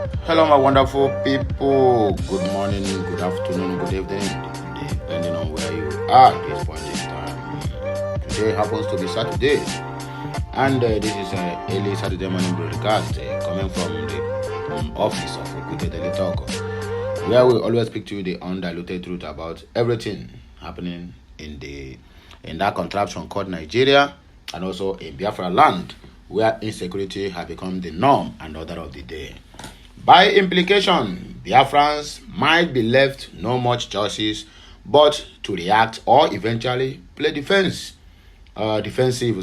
Hello, my wonderful people. Good morning, good afternoon, good evening, depending on where you are at this point in time. Today happens to be Saturday, and this is a early Saturday morning broadcast coming from the office of Okute Daily Talk, where we always speak to you the undiluted truth about everything happening in that contraption called Nigeria, and also in Biafra land, where insecurity has become the norm and order of the day. By implication, Biafrans might be left no much choices but to react or eventually play defensive,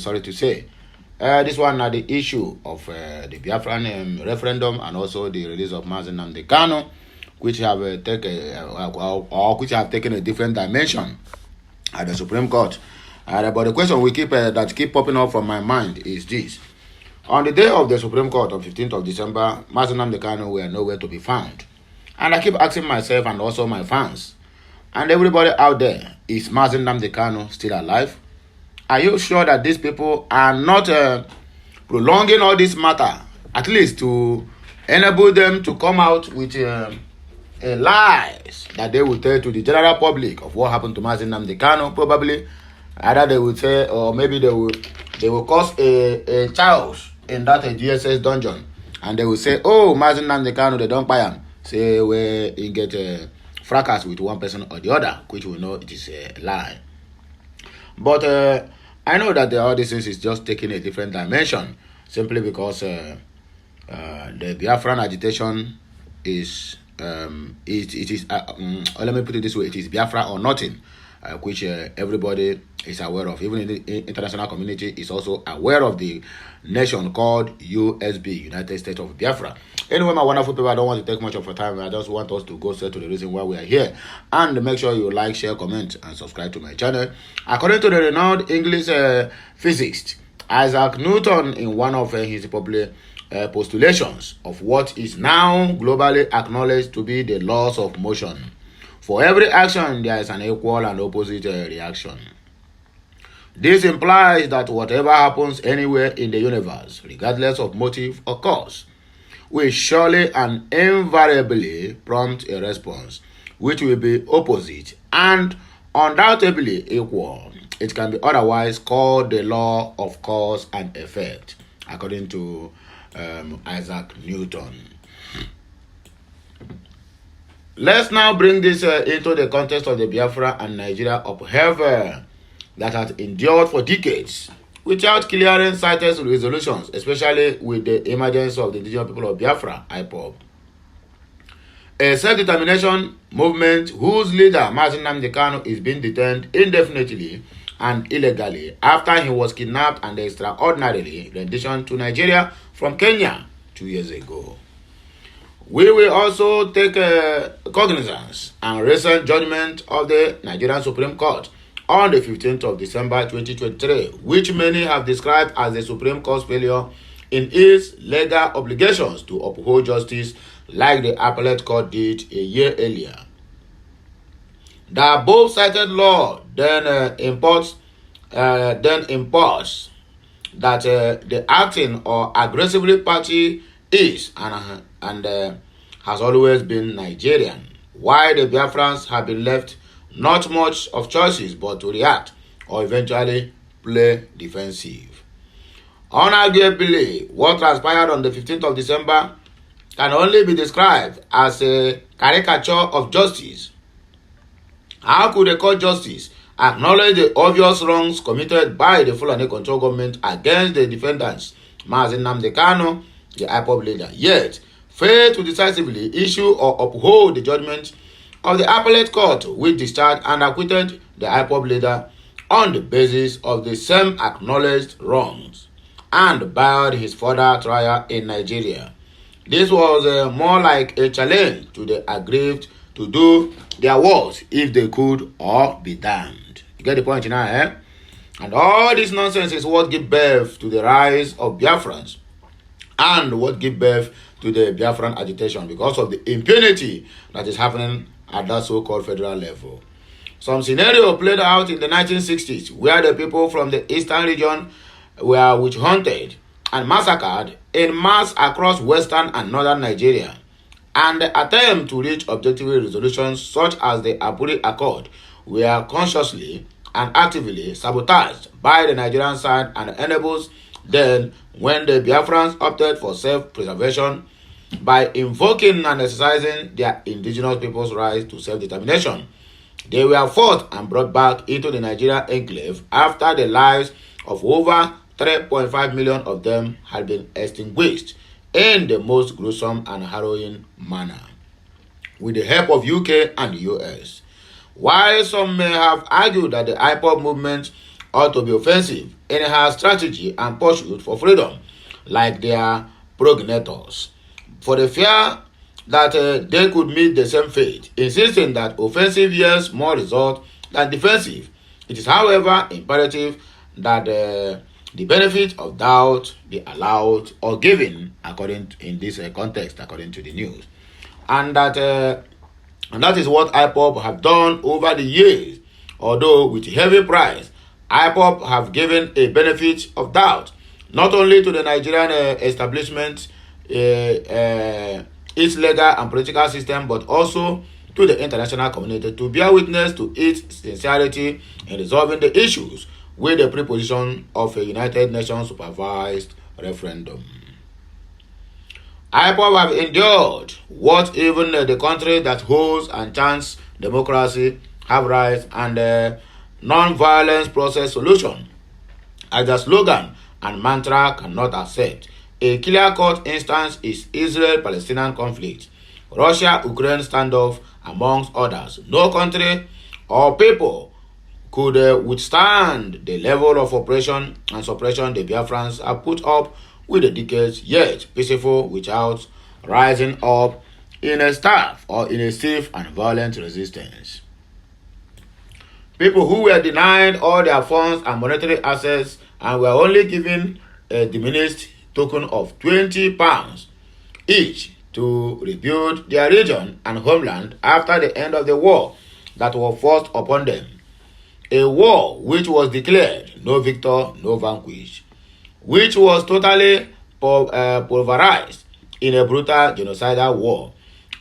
sorry to say. This one are the issue of the Biafran referendum and also the release of Mazen Nnamdi Kanu, which which have taken a different dimension at the Supreme Court. But the question that keep popping up from my mind is this. On the day of the Supreme Court on 15th of December, Mazen Nnamdi Kanu were nowhere to be found. And I keep asking myself and also my fans and everybody out there, is Mazen Nnamdi Kanu still alive? Are you sure that these people are not prolonging all this matter, at least to enable them to come out with lies that they will tell to the general public of what happened to Mazen Nnamdi Kanu? Probably either they will say, or maybe they will cause a chaos in that DSS dungeon, and they will say, oh, Mazen Nnamdi Kanu, they don't buy him. Say where he get fracas with one person or the other, which we know it is a lie. But I know that all these things is just taking a different dimension, simply because the Biafran agitation is let me put it this way, it is Biafra or nothing, which everybody is aware of. Even in the international community is also aware of the nation called USB, United States of Biafra. Anyway, my wonderful people, I don't want to take much of your time. I just want us to go straight to the reason why we are here. And make sure you like, share, comment, and subscribe to my channel. According to the renowned English physicist Isaac Newton, in one of his popular postulations of what is now globally acknowledged to be the laws of motion. For every action, there is an equal and opposite reaction. This implies that whatever happens anywhere in the universe, regardless of motive or cause, will surely and invariably prompt a response, which will be opposite and undoubtedly equal. It can be otherwise called the law of cause and effect, according to Isaac Newton. Let's now bring this into the context of the Biafra and Nigeria upheaval that has endured for decades without clearing cited resolutions, especially with the emergence of the indigenous people of Biafra, IPOB. A self-determination movement whose leader, Mazen Nnamdi Kanu, is being detained indefinitely and illegally after he was kidnapped and extraordinarily renditioned to Nigeria from Kenya 2 years ago. We will also take cognizance and recent judgment of the Nigerian Supreme Court on the 15th of December 2023, which many have described as the Supreme Court's failure in its legal obligations to uphold justice like the appellate court did a year earlier. The above cited law then imports that the acting or aggressively party is and has always been Nigerian, while the Biafrans have been left not much of choices but to react or eventually play defensive. Unarguably, what transpired on the 15th of December can only be described as a caricature of justice. How could a court justice acknowledge the obvious wrongs committed by the Fulani control government against the defendants, Mazen Nnamdi Kanu, the IPOB leader, yet fail to decisively issue or uphold the judgment of the appellate court, which discharged and acquitted the IPOB leader on the basis of the same acknowledged wrongs and barred his further trial in Nigeria? This was more like a challenge to the aggrieved to do their worst if they could or be damned. You get the point now, eh? And all this nonsense is what gave birth to the rise of Biafrans and what gave birth to the Biafran agitation because of the impunity that is happening at that so-called federal level. Some scenario played out in the 1960s where the people from the eastern region were witch hunted and massacred in mass across western and northern Nigeria. and the attempt to reach objective resolutions such as the Apuri Accord were consciously and actively sabotaged by the Nigerian side and enables then when the Biafrans opted for self-preservation by invoking and exercising their indigenous people's right to self-determination. They were fought and brought back into the Nigerian enclave after the lives of over 3.5 million of them had been extinguished in the most gruesome and harrowing manner, with the help of UK and the US. While some may have argued that the IPOB movement ought to be offensive in her strategy and pursuit for freedom, like their progenitors, for the fear that they could meet the same fate, insisting that offensive yields more result than defensive. It is, however, imperative that the benefit of doubt be allowed or given in this context, according to the news, and that is what IPOB have done over the years. Although with heavy price, IPOB have given a benefit of doubt not only to the Nigerian establishment, its legal and political system, but also to the international community to bear witness to its sincerity in resolving the issues with the preposition of a United Nations supervised referendum. IPOB have endured what even the country that holds and chants democracy, have rights, and non-violence process solution as a slogan and mantra cannot accept. A clear-cut instance is Israel-Palestinian conflict, Russia-Ukraine standoff, amongst others. No country or people could withstand the level of oppression and suppression the Biafrans have put up with the decades, yet peaceful without rising up in a stiff and violent resistance. People who were denied all their funds and monetary assets and were only given a diminished token of £20 each to rebuild their region and homeland after the end of the war that was forced upon them. A war which was declared no victor, no vanquished, which was totally pulverized in a brutal genocidal war.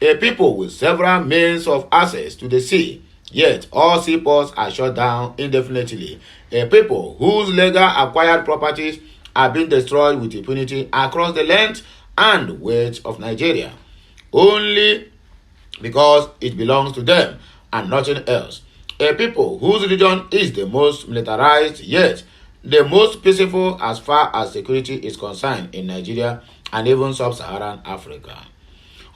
A people with several means of access to the sea, yet all seaports are shut down indefinitely. A people whose legal acquired properties are being destroyed with impunity across the length and width of Nigeria, only because it belongs to them and nothing else. A people whose religion is the most militarized, yet the most peaceful as far as security is concerned in Nigeria and even sub-Saharan Africa.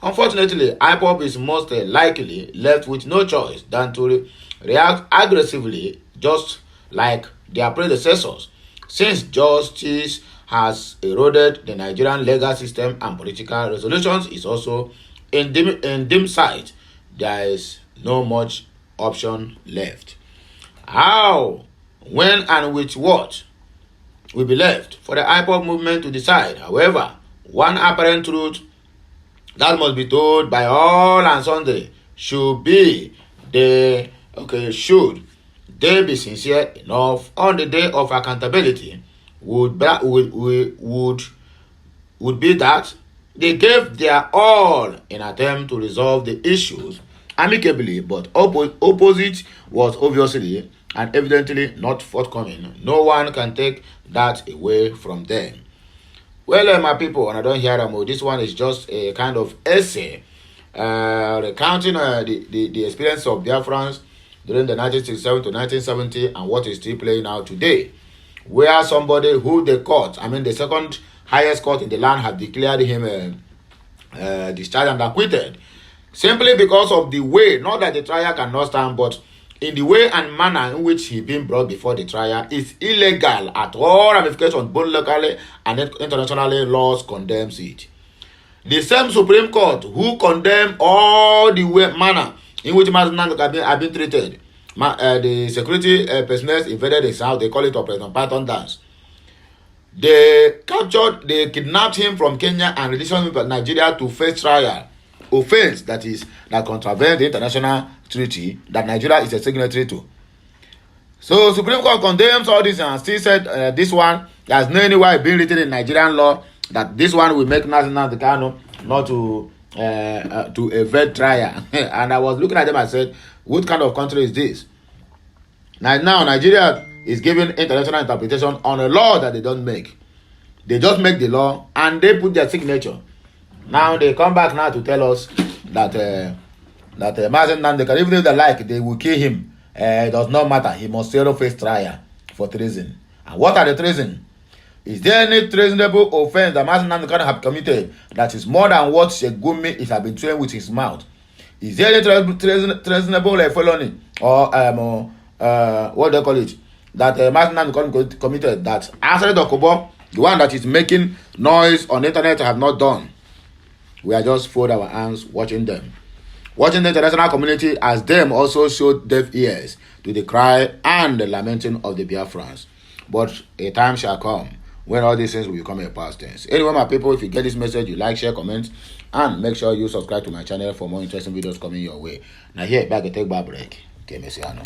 Unfortunately, IPOB is most likely left with no choice than to react aggressively, just like their predecessors, since justice has eroded the Nigerian legal system and political resolutions is also in dim sight. There is no much option left. How, when, and with what will be left for the IPOB movement to decide. However, one apparent truth that must be told by all and sundry should they be sincere enough on the day of accountability would be that they gave their all in attempt to resolve the issues amicably, but opposite was obviously and evidently not forthcoming. No one can take that away from them. Well, my people, and I don't hear them, this one is just a kind of essay recounting the experience of Biafrans during the 1967 to 1970 and what is still playing out today, where somebody who the second highest court in the land, has declared him discharged and acquitted, simply because of the way, not that the trial cannot stand, but in the way and manner in which he been brought before the trial is illegal at all ramifications, both locally and internationally. Laws condemns it. The same Supreme Court who condemn all the way manner in which Mazinang have been treated. The security personnel invaded his house. They call it Operation Python Dance. They kidnapped him from Kenya and released him to Nigeria to face trial. Offense that contravenes the international treaty that Nigeria is a signatory to. So Supreme Court condemns all this and still said this one, there's no anywhere being written in Nigerian law that this one will make Nnamdi Kanu not to to evade trial. And I was looking at them and said, what kind of country is this? Now Nigeria is giving international interpretation on a law that they don't make. They just make the law and they put their signature. Now they come back now to tell us that Mazen Nnamdi, even if they like, they will kill him. It does not matter. He must still face trial for treason. And what are the treason? Is there any treasonable offense that Mazen Nnamdi have committed that is more than what Sheikh Gumi is have been trained with his mouth? Is there any treasonable felony or what do they call it that Mazen Nnamdi committed that Asari Dokubo, the one that is making noise on the internet, have not done? We are just fold our hands watching them. Watching the international community as them also showed deaf ears to the cry and the lamenting of the Biafrans. But a time shall come when all these things will become a past tense. Anyway, my people, if you get this message, you like, share, comment, and make sure you subscribe to my channel for more interesting videos coming your way. Now here, back a take bar break. Okay, Messiano.